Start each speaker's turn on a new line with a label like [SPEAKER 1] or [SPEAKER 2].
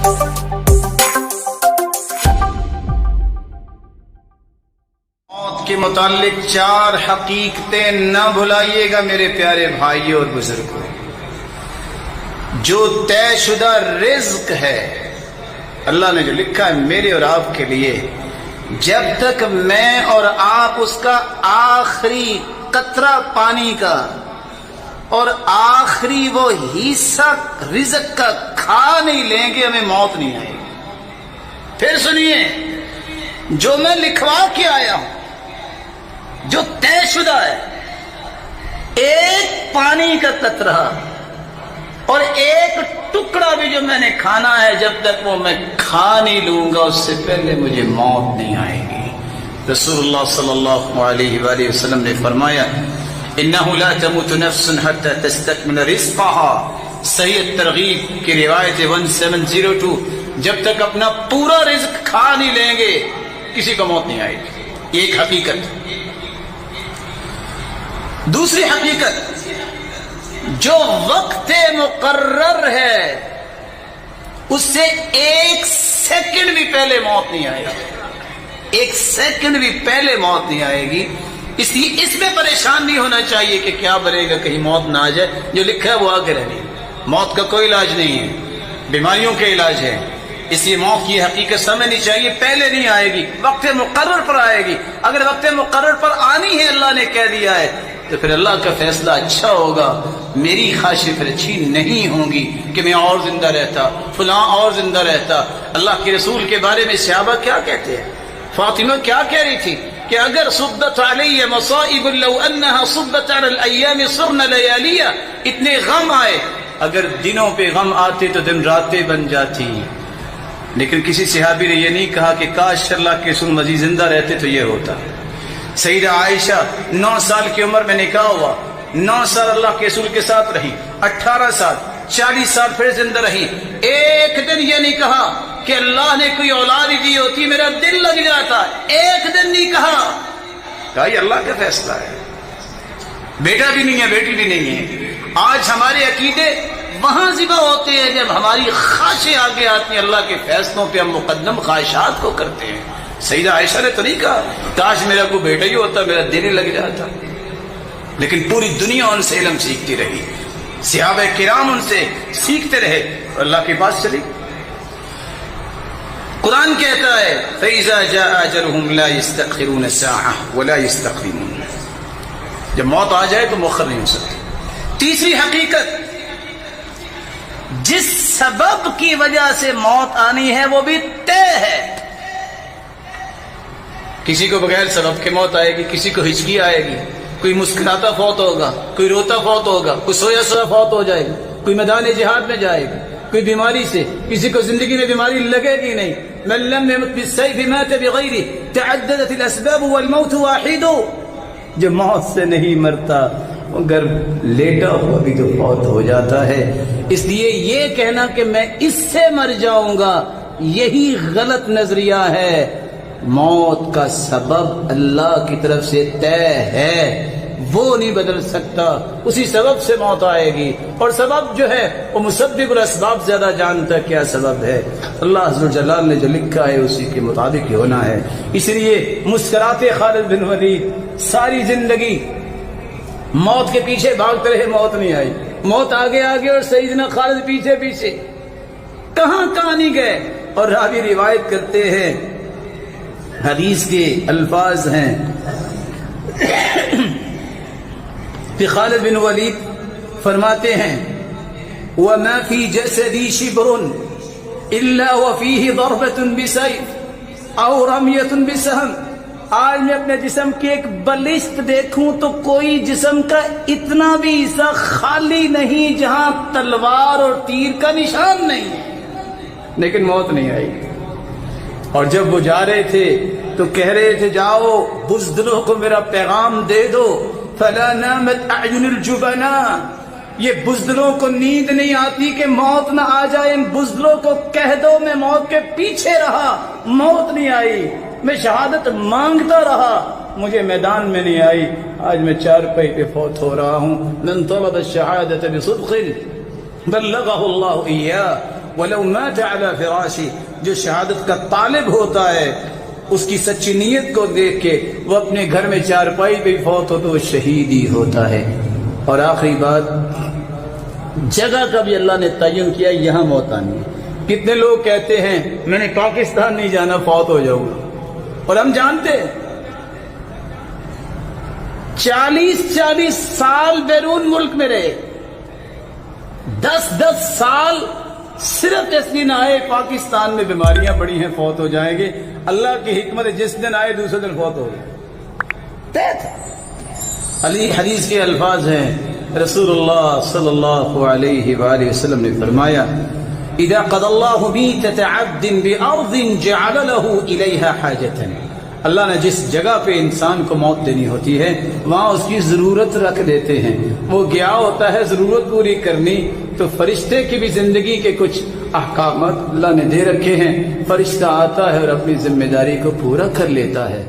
[SPEAKER 1] موت کے متعلق 4 حقیقتیں نہ بھلائیے گا میرے پیارے بھائیوں اور بزرگوں۔ جو طے شدہ رزق ہے اللہ نے جو لکھا ہے میرے اور آپ کے لیے، جب تک میں اور آپ اس کا آخری قطرہ پانی کا اور آخری وہ حصہ رزق کا کھا نہیں لیں گے ہمیں موت نہیں آئے گی۔ پھر سنیے، جو میں لکھوا کے آیا ہوں، جو طے شدہ ہے، ایک پانی کا قطرہ اور ایک ٹکڑا بھی جو میں نے کھانا ہے، جب تک وہ میں کھا نہیں لوں گا اس سے پہلے مجھے موت نہیں آئے گی۔ رسول اللہ صلی اللہ علیہ وآلہ وسلم نے فرمایا انہ لا تموت نفس حتی تستکمل رزقها، صحیح ترغیب کی روایت 1702، جب تک اپنا پورا رزق کھا نہیں لیں گے کسی کو موت نہیں آئے گی۔ ایک حقیقت۔ دوسری حقیقت، جو وقت مقرر ہے اس سے 1 سیکنڈ بھی پہلے موت نہیں آئے گی، 1 سیکنڈ بھی پہلے موت نہیں آئے گی۔ اس لیے اس میں پریشان نہیں ہونا چاہیے کہ کیا بنے گا، کہیں موت نہ آ جائے۔ جو لکھا ہے وہ آگے رہنی۔ موت کا کوئی علاج نہیں ہے، بیماریوں کے علاج ہے، اس لیے موت کی حقیقت سمجھنی چاہیے، پہلے نہیں آئے گی، وقت مقرر پر آئے گی۔ اگر وقت مقرر پر آنی ہے، اللہ نے کہہ دیا ہے، تو پھر اللہ کا فیصلہ اچھا ہوگا۔ میری خواہشیں پھر اچھی نہیں ہوں گی کہ میں اور زندہ رہتا، فلاں اور زندہ رہتا۔ اللہ کے رسول کے بارے میں صحابہ کیا کہتے ہیں؟ فاطمہ کیا کہہ رہی تھی کہ اگر صبت علی مصائب لو انها صبت علی الایام صرن لیالیا، اتنے غم آئے، اگر دنوں پہ غم آتے تو دن راتیں بن جاتی۔ لیکن کسی صحابی نے یہ نہیں کہا کہ کاش اللہ کے رسول مزید زندہ رہتے تو یہ ہوتا۔ سیدہ عائشہ 9 سال کی عمر میں نکاح ہوا، 9 سال اللہ کے رسول کے ساتھ رہی، 18 سال 40 سال پھر زندہ رہی۔ ایک دن یہ نہیں کہا کہ اللہ نے کوئی اولاد ہی دی ہوتی میرا دل لگ جاتا، ایک دن نہیں کہا یہ اللہ کا فیصلہ ہے۔ بیٹا بھی نہیں ہے، بیٹی بھی نہیں ہے۔ آج ہمارے عقیدے وہاں ذبح ہوتے ہیں جب ہماری خواہشیں آگے آتی ہیں، اللہ کے فیصلوں پہ ہم مقدم خواہشات کو کرتے ہیں۔ سیدہ عائشہ نے تو نہیں کہا کاش میرا کوئی بیٹا ہی ہوتا میرا دل ہی لگ جاتا، لیکن پوری دنیا ان سے علم سیکھتی رہی، صحابہ کرام ان سے سیکھتے رہے اور اللہ کے پاس چلی۔ قرآن کہتا ہے فَإِذَا جَاءَ أَجَلُهُمْ لَا يَسْتَأْخِرُونَ سَاعَةً وَلَا يَسْتَقْدِمُونَ، جب موت آ جائے تو مؤخر نہیں ہو سکتی۔ تیسری حقیقت، جس سبب کی وجہ سے موت آنی ہے وہ بھی طے ہے۔ کسی کو بغیر سبب کے موت آئے گی، کسی کو ہچکی آئے گی، کوئی مسکراتا فوت ہوگا، کوئی روتا فوت ہوگا، کوئی سویا سویا فوت ہو جائے گا، کوئی میدان جہاد میں جائے گا، کوئی بیماری سے، کسی کو زندگی میں بیماری لگے گی نہیں۔ من لم يمت بالسيف مات بغيره تعددت الاسباب والموت واحد، جو موت سے نہیں مرتا اگر لیٹا ہوا بھی تو فوت ہو جاتا ہے۔ اس لیے یہ کہنا کہ میں اس سے مر جاؤں گا یہی غلط نظریہ ہے۔ موت کا سبب اللہ کی طرف سے طے ہے، وہ نہیں بدل سکتا، اسی سبب سے موت آئے گی، اور سبب جو ہے وہ مسبب الاسباب زیادہ جانتا کیا سبب ہے۔ اللہ عز و جلال نے جو لکھا ہے اسی کے مطابق ہی ہونا ہے۔ اس لیے مسکراتے خالد بن ولید ساری زندگی موت کے پیچھے بھاگتے رہے، موت نہیں آئی، موت آگے آگے اور سیدنا خالد پیچھے پیچھے، کہاں کہاں نہیں گئے۔ اور راوی روایت کرتے ہیں، حدیث کے الفاظ ہیں کہ خالد بن ولید فرماتے ہیں وَمَا فِي جَسَدِي شِبْرٌ إِلَّا وَفِيهِ ضَرْبَةٌ بِسَيْفٍ أَوْ رَمْيَةٌ بِسَهْمٍ، آج میں اپنے جسم کی ایک بلشت دیکھوں تو کوئی جسم کا اتنا بھی حصہ خالی نہیں جہاں تلوار اور تیر کا نشان نہیں ہے، لیکن موت نہیں آئی۔ اور جب وہ جا رہے تھے تو کہہ رہے تھے جاؤ بزدلوں کو میرا پیغام دے دو، فلا نامت اعین الجبناء، یہ بزدلوں کو نیند نہیں آتی کہ موت نہ آ جائے، ان بزدلوں کو کہہ دو میں موت کے پیچھے رہا، موت نہیں آئی، میں شہادت مانگتا رہا، مجھے میدان میں نہیں آئی، آج میں چارپائی پہ فوت ہو رہا ہوں۔ من طلب الشہادت بصدق بلغہ اللہ ایاہ وَلَوْ مَاتَ عَلَى فِرَاشِ، جو شہادت کا طالب ہوتا ہے اس کی سچی نیت کو دیکھ کے وہ اپنے گھر میں چارپائی پہ فوت ہو تو وہ شہید ہی ہوتا ہے۔ اور آخری بات، جگہ کا بھی اللہ نے تعین کیا، یہاں موت آنی ہے۔ کتنے لوگ کہتے ہیں میں نے پاکستان نہیں جانا، فوت ہو جاؤں گا، اور ہم جانتے ہیں 40 سال بیرون ملک میں رہے، 10 سال صرف اس دن آئے پاکستان میں بیماریاں بڑی ہیں، فوت ہو جائیں گے۔ اللہ کی حکمت ہے، جس دن آئے دوسرے دن فوت ہو گئے۔ علی حدیث کے الفاظ ہیں، رسول اللہ صلی اللہ علیہ وآلہ وسلم نے فرمایا اذا قضى الله ميتة عبد بأرض جعل له إليها حاجة، اللہ نے جس جگہ پہ انسان کو موت دینی ہوتی ہے وہاں اس کی ضرورت رکھ دیتے ہیں، وہ گیا ہوتا ہے ضرورت پوری کرنی، تو فرشتے کی بھی زندگی کے کچھ احکامات اللہ نے دے رکھے ہیں، فرشتہ آتا ہے اور اپنی ذمہ داری کو پورا کر لیتا ہے۔